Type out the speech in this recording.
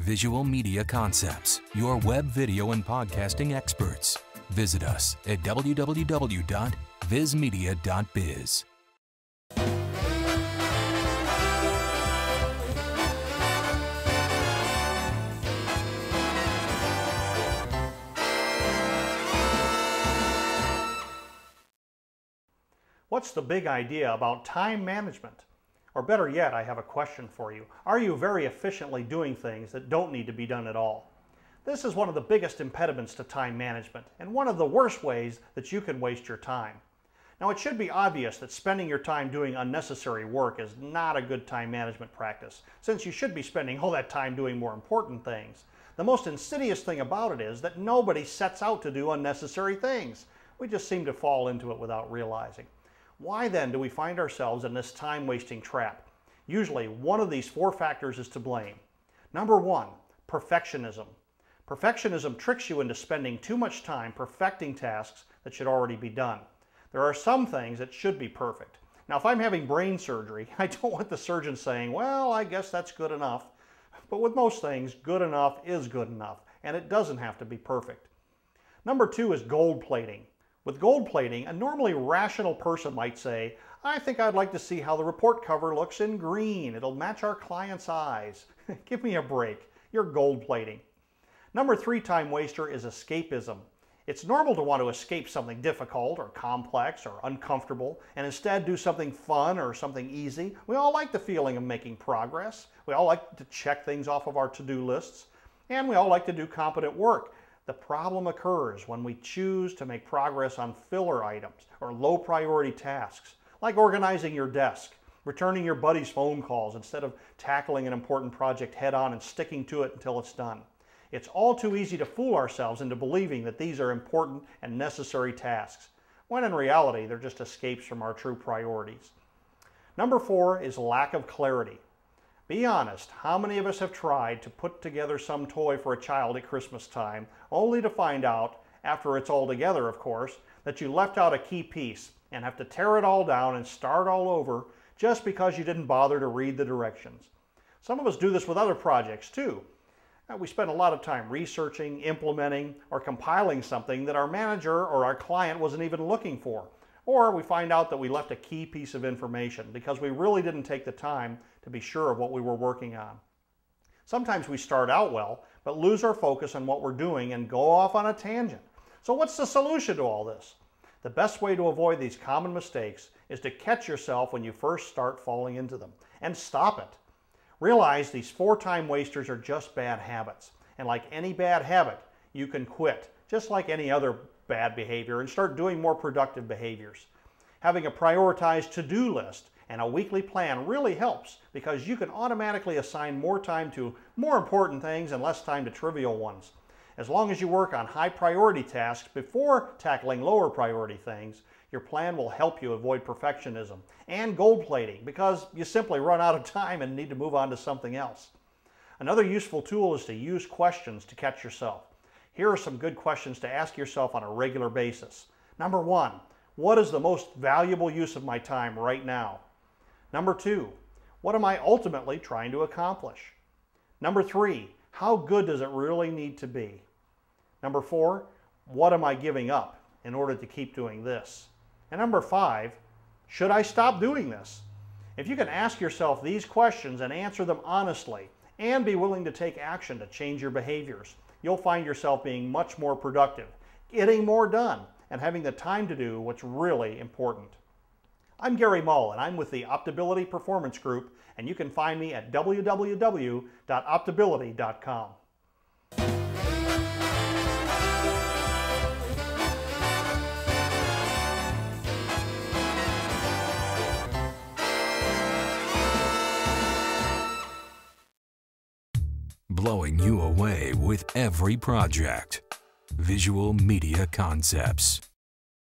Visual Media Concepts, your web, video, and podcasting experts. Visit us at www.vismedia.biz. What's the big idea about time management? Or better yet, I have a question for you. Are you very efficiently doing things that don't need to be done at all? This is one of the biggest impediments to time management, and one of the worst ways that you can waste your time. Now, it should be obvious that spending your time doing unnecessary work is not a good time management practice, since you should be spending all that time doing more important things. The most insidious thing about it is that nobody sets out to do unnecessary things. We just seem to fall into it without realizing. Why then do we find ourselves in this time-wasting trap? Usually, one of these four factors is to blame. Number one, perfectionism. Perfectionism tricks you into spending too much time perfecting tasks that should already be done. There are some things that should be perfect. Now, if I'm having brain surgery, I don't want the surgeon saying, well, I guess that's good enough. But with most things, good enough is good enough, and it doesn't have to be perfect. Number two is gold plating. With gold plating, a normally rational person might say, I think I'd like to see how the report cover looks in green. It'll match our client's eyes. Give me a break. You're gold plating. Number three time waster is escapism. It's normal to want to escape something difficult or complex or uncomfortable and instead do something fun or something easy. We all like the feeling of making progress. We all like to check things off of our to-do lists. And we all like to do competent work. The problem occurs when we choose to make progress on filler items or low priority tasks, like organizing your desk, returning your buddy's phone calls instead of tackling an important project head on and sticking to it until it's done. It's all too easy to fool ourselves into believing that these are important and necessary tasks, when in reality they're just escapes from our true priorities. Number four is lack of clarity. Be honest, how many of us have tried to put together some toy for a child at Christmas time, only to find out, after it's all together of course, that you left out a key piece and have to tear it all down and start all over just because you didn't bother to read the directions? Some of us do this with other projects too. We spend a lot of time researching, implementing, or compiling something that our manager or our client wasn't even looking for. Or we find out that we left a key piece of information because we really didn't take the time to be sure of what we were working on. Sometimes we start out well, but lose our focus on what we're doing and go off on a tangent. So what's the solution to all this? The best way to avoid these common mistakes is to catch yourself when you first start falling into them and stop it. Realize these four time wasters are just bad habits. And like any bad habit, you can quit, just like any other bad behavior, and start doing more productive behaviors. Having a prioritized to-do list and a weekly plan really helps because you can automatically assign more time to more important things and less time to trivial ones. As long as you work on high priority tasks before tackling lower priority things, your plan will help you avoid perfectionism and gold plating because you simply run out of time and need to move on to something else. Another useful tool is to use questions to catch yourself. Here are some good questions to ask yourself on a regular basis. Number one, what is the most valuable use of my time right now? Number two, what am I ultimately trying to accomplish? Number three, how good does it really need to be? Number four, what am I giving up in order to keep doing this? And number five, should I stop doing this? If you can ask yourself these questions and answer them honestly and be willing to take action to change your behaviors, you'll find yourself being much more productive, getting more done, and having the time to do what's really important. I'm Gary Mull, and I'm with the Optability Performance Group, and you can find me at www.optability.com. Blowing you away with every project. Visual Media Concepts.